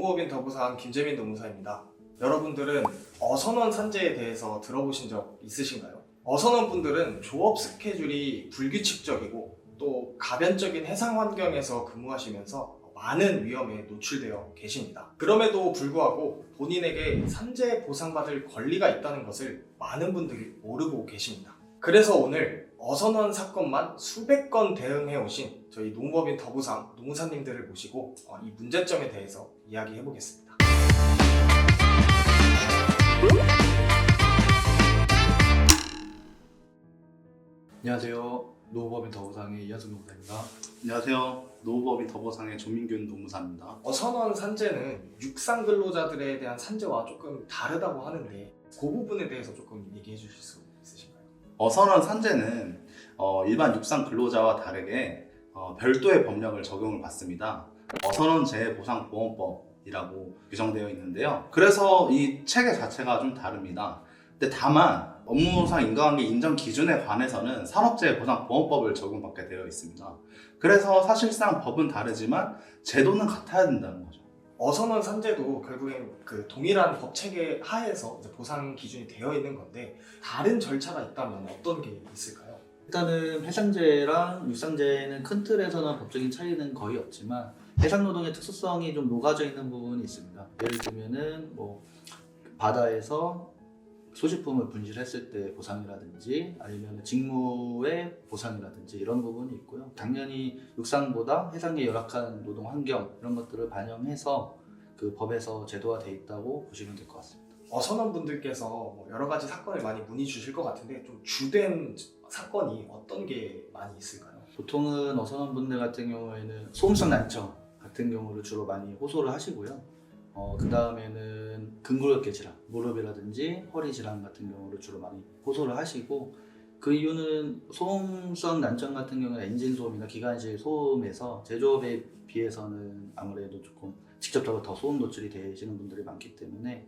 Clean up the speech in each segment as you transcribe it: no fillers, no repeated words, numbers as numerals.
농업인 더부상 김재민 노무사입니다. 여러분들은 어선원 산재에 대해서 들어보신 적 있으신가요? 어선원 분들은 조업 스케줄이 불규칙적이고 또 가변적인 해상 환경에서 근무하시면서 많은 위험에 노출되어 계십니다. 그럼에도 불구하고 본인에게 산재 보상받을 권리가 있다는 것을 많은 분들이 모르고 계십니다. 그래서 오늘 어선원 사건만 수백 건 대응해 오신 저희 농업인 더부상 노무사님들을 모시고 이 문제점에 대해서 이야기해 보겠습니다. 안녕하세요. 농업인 더부상의 이현승 농사입니다. 안녕하세요. 노후법인 더보상의 조민균 노무사입니다. 어선원 산재는 육상 근로자들에 대한 산재와 조금 다르다고 하는데 그 부분에 대해서 조금 얘기해 주실 수 있으신가요? 어선원 산재는 일반 육상 근로자와 다르게 별도의 법령을 적용을 받습니다. 어선원 재해보상보험법이라고 규정되어 있는데요. 그래서 이 체계 자체가 좀 다릅니다. 근데 다만 업무상 인과관계 인정 기준에 관해서는 산업재해보상보험법을 적용받게 되어 있습니다. 그래서 사실상 법은 다르지만 제도는 같아야 된다는 거죠. 어선원 산재도 결국엔 그 동일한 법 체계 하에서 이제 보상 기준이 되어 있는 건데 다른 절차가 있다면 어떤 게 있을까요? 일단은 해상재해랑 육상재해는 큰 틀에서는 법적인 차이는 거의 없지만 해상노동의 특수성이 좀 녹아져 있는 부분이 있습니다. 예를 들면은 바다에서 소지품을 분실했을 때 보상이라든지 아니면 직무의 보상이라든지 이런 부분이 있고요. 당연히 육상보다 해상의 열악한 노동 환경 이런 것들을 반영해서 그 법에서 제도화되어 있다고 보시면 될 것 같습니다. 어선원 분들께서 여러 가지 사건을 많이 문의 주실 것 같은데 좀 주된 사건이 어떤 게 많이 있을까요? 보통은 어선원분들 같은 경우에는 소음성 난청 같은 경우를 주로 많이 호소를 하시고요. 그 다음에는 근골격계 질환, 무릎이라든지 허리 질환 같은 경우를 주로 많이 호소를 하시고 그 이유는 소음성 난청 같은 경우는 엔진 소음이나 기관실 소음에서 제조업에 비해서는 아무래도 조금 직접적으로 더 소음 노출이 되시는 분들이 많기 때문에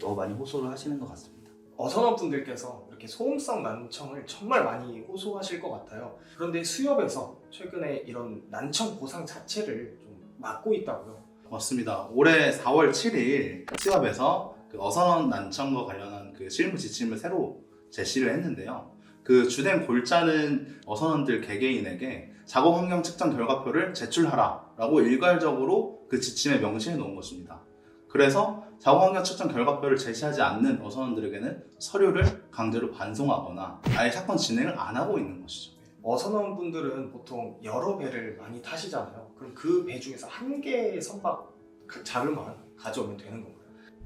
더 많이 호소를 하시는 것 같습니다. 어선원 분들께서 이렇게 소음성 난청을 정말 많이 호소하실 것 같아요. 그런데 수협에서 최근에 이런 난청 보상 자체를 좀 막고 있다고요. 맞습니다. 올해 4월 7일 수협에서 그 어선원 난청과 관련한 그 실무 지침을 새로 제시를 했는데요. 그 주된 골자는 어선원들 개개인에게 작업 환경 측정 결과표를 제출하라라고 일괄적으로 그 지침에 명시해 놓은 것입니다. 그래서 작업 환경 측정 결과표를 제시하지 않는 어선원들에게는 서류를 강제로 반송하거나 아예 사건 진행을 안 하고 있는 것이죠. 어선원 분들은 보통 여러 배를 많이 타시잖아요. 그럼 그 배 중에서 한 개의 선박 자료만 가져오면 되는 건가요?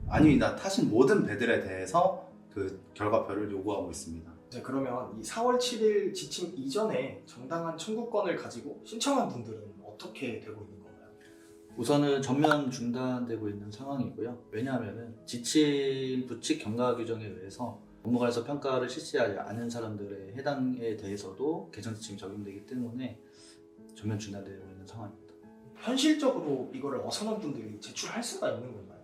아닙니다. 타신 모든 배들에 대해서 그 결과표를 요구하고 있습니다. 네, 그러면 이 4월 7일 지침 이전에 정당한 청구권을 가지고 신청한 분들은 어떻게 되고 있는 건가요? 우선은 전면 중단되고 있는 상황이고요. 왜냐하면 지침 부칙 경과 규정에 의해서 업무관리서 평가를 실시하지 않은 사람들의 해당에 대해서도 개정 지침이 적용되기 때문에 전면 중단되고 있는 상황입니다. 현실적으로 이거를 어선원 분들이 제출할 수가 있는 건가요?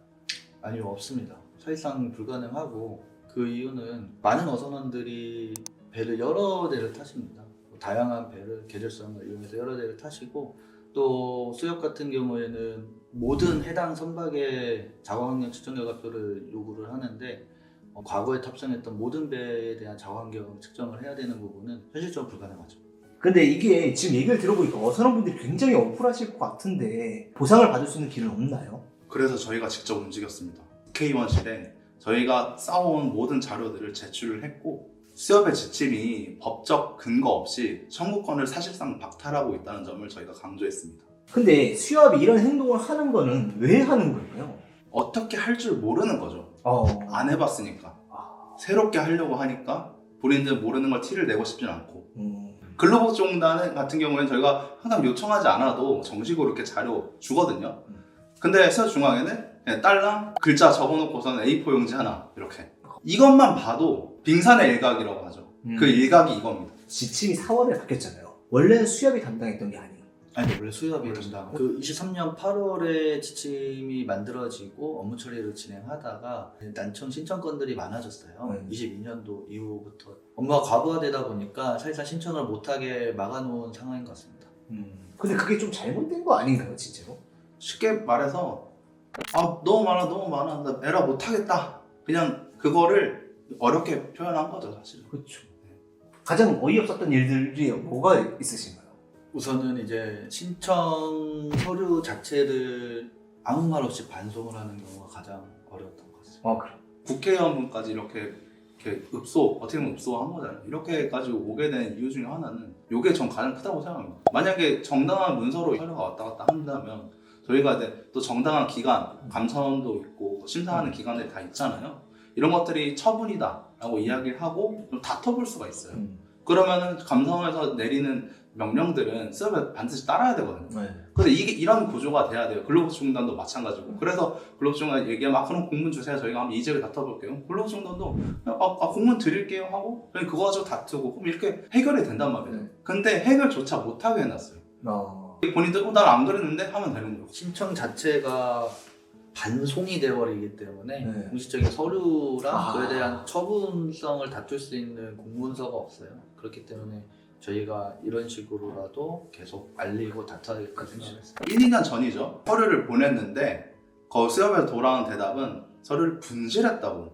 아니요, 없습니다. 사실상 불가능하고 그 이유는 많은 어선원들이 배를 여러 대를 타십니다. 다양한 배를 계절성을 이용해서 여러 대를 타시고 또 수협 같은 경우에는 모든 해당 선박의 작업환경 측정 결과표를 요구를 하는데 과거에 탑승했던 모든 배에 대한 작업환경 측정을 해야 되는 부분은 현실적으로 불가능하죠. 근데 이게 지금 얘기를 들어보니까 어선원분들이 굉장히 억울하실 것 같은데 보상을 받을 수 있는 길은 없나요? 그래서 저희가 직접 움직였습니다. 국회의원실에 저희가 쌓아온 모든 자료들을 제출을 했고 수협의 지침이 법적 근거 없이 청구권을 사실상 박탈하고 있다는 점을 저희가 강조했습니다. 근데 수협이 이런 행동을 하는 거는 왜 하는 걸까요? 어떻게 할 줄 모르는 거죠. 안 해봤으니까. 아. 새롭게 하려고 하니까 본인들 모르는 걸 티를 내고 싶진 않고 근로복지공단 같은 경우에는 저희가 항상 요청하지 않아도 정식으로 이렇게 자료 주거든요. 근데 수협중앙에는 그냥 딸랑 글자 적어놓고서는 A4 용지 하나 이렇게 이것만 봐도 빙산의 일각이라고 하죠. 그 일각이 이겁니다. 지침이 4월에 바뀌었잖아요. 원래는 수협이 담당했던 게 아니에요. 아니 원래 수협이 된다. 그 23년 8월에 지침이 만들어지고 업무 처리를 진행하다가 난청 신청건들이 많아졌어요. 22년도 이후부터 업무가 과부하되다 보니까 사실상 신청을 못하게 막아놓은 상황인 것 같습니다. 근데 그게 좀 잘못된 거 아닌가요, 진짜로? 쉽게 말해서 아 너무 많아 나 에라 못하겠다 그냥 그거를 어렵게 표현한 거죠 사실. 그렇죠. 가장 어이없었던 일들이 뭐가 있으신가요? 우선은 이제 신청 서류 자체를 아무 말 없이 반송을 하는 경우가 가장 어려웠던 것 같습니다. 그래. 국회의원분까지 이렇게 읍소 어떻게 보면 읍소한 거잖아요. 이렇게까지 오게 된 이유 중에 하나는 이게 전 가장 크다고 생각합니다. 만약에 정당한 문서로 서류가 왔다 갔다 한다면 저희가 이제 또 정당한 기관, 감사원도 있고 심사하는 기관들이 다 있잖아요. 이런 것들이 처분이다라고 이야기를 하고 좀 다퉈볼 수가 있어요. 그러면은 감사원에서 내리는 명령들은 수업에 반드시 따라야 되거든요. 네. 근데 이게 이런 구조가 돼야 돼요. 근로복지공단도 마찬가지고. 그래서 근로복지공단 얘기하면 그럼 공문 주세요. 저희가 한번 이직을 다퉈볼게요. 근로복지공단도 공문 드릴게요 하고 그냥 그거 가지고 다투고 그럼 이렇게 해결이 된단 말이에요. 네. 근데 해결조차 못하게 해놨어요. 본인들 난안 그랬는데 하면 되는 거예요. 신청 자체가 반송이 돼버리기 때문에 네. 공식적인 서류랑 그에 대한 처분성을 다툴 수 있는 공문서가 없어요. 그렇기 때문에 저희가 이런 식으로라도 계속 알리고 다퉈야겠다 생각했어요. 1, 2년 전이죠. 서류를 보냈는데 그 수업에서 돌아온 대답은 서류를 분실했다고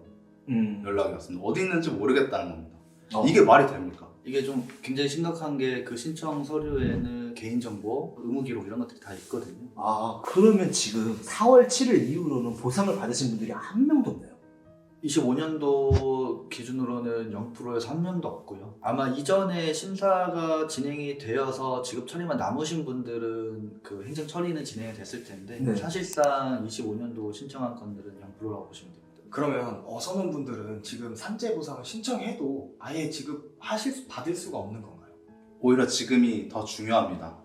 연락이 왔습니다. 어디 있는지 모르겠다는 겁니다. 이게 말이 됩니까? 이게 좀 굉장히 심각한 게 그 신청 서류에는 개인정보, 의무기록 이런 것들이 다 있거든요. 그러면 지금 4월 7일 이후로는 보상을 받으신 분들이 한 명도 없나요? 25년도 기준으로는 0%에서 한 명도 없고요. 아마 이전에 심사가 진행이 되어서 지급 처리만 남으신 분들은 그 행정 처리는 진행이 됐을 텐데 네. 사실상 25년도 신청한 건들은 0%라고 보시면 됩니다. 그러면 어선원 분들은 지금 산재 보상을 신청해도 아예 받을 수가 없는 건가요? 오히려 지금이 더 중요합니다.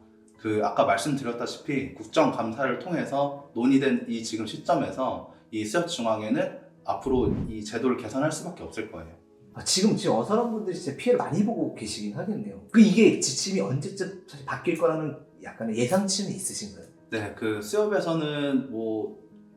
아까 말씀드렸다시피 국정감사를 통해서 논의된 이 지금 시점에서 이 수협중앙회는 앞으로 이 제도를 개선할 수밖에 없을 거예요. 지금 어선원 분들이 진짜 피해를 많이 보고 계시긴 하겠네요. 이게 지침이 언제쯤 사실 바뀔 거라는 약간의 예상치는 있으신가요? 네, 수협에서는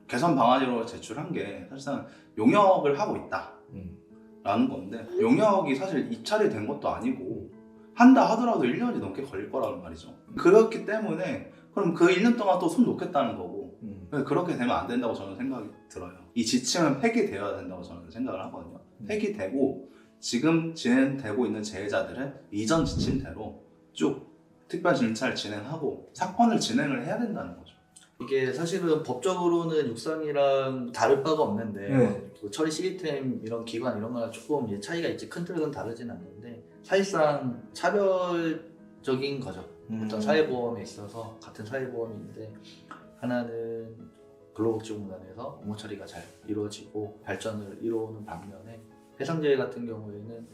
개선 방안으로 제출한 게 사실상 용역을 하고 있다라는 건데 용역이 사실 입찰이 된 것도 아니고 한다 하더라도 1년이 넘게 걸릴 거라는 말이죠. 그렇기 때문에 그럼 그 1년 동안 또 손 놓겠다는 거고 그렇게 되면 안 된다고 저는 생각이 들어요. 이 지침은 폐기되어야 된다고 저는 생각을 하거든요. 폐기되고 지금 진행되고 있는 재해자들은 이전 지침대로 쭉 특별 진찰 진행하고 사건을 진행을 해야 된다는 거죠. 이게 사실은 법적으로는 육상이랑 다를 바가 없는데 네. 그 처리 시스템 이런 기관 이런 거랑 조금 차이가 있지 큰 틀은 다르진 않는데 사실상 차별적인 거죠. 어떤 사회보험에 있어서 같은 사회보험인데 하나는 근로복지공단에서 업무 처리가 잘 이루어지고 발전을 이루어오는 반면에 해상재해 같은 경우에는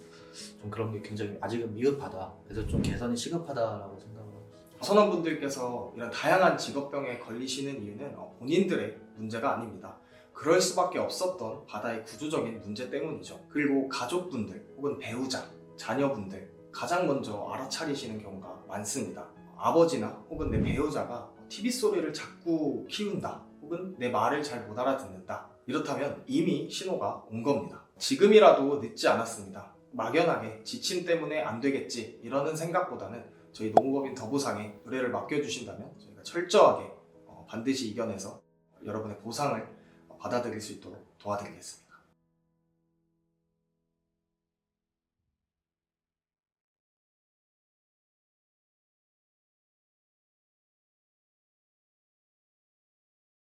좀 그런 게 굉장히 아직은 미흡하다. 그래서 좀 개선이 시급하다라고 생각을 하고 있습니다. 선원분들께서 이런 다양한 직업병에 걸리시는 이유는 본인들의 문제가 아닙니다. 그럴 수밖에 없었던 바다의 구조적인 문제 때문이죠. 그리고 가족분들 혹은 배우자, 자녀분들 가장 먼저 알아차리시는 경우가 많습니다. 아버지나 혹은 내 배우자가 TV 소리를 자꾸 키운다 혹은 내 말을 잘 못 알아듣는다 이렇다면 이미 신호가 온 겁니다. 지금이라도 늦지 않았습니다. 막연하게 지침 때문에 안 되겠지 이러는 생각보다는 저희 노무법인 더보상에 의뢰를 맡겨주신다면 저희가 철저하게 반드시 이겨내서 여러분의 보상을 받아들일 수 있도록 도와드리겠습니다.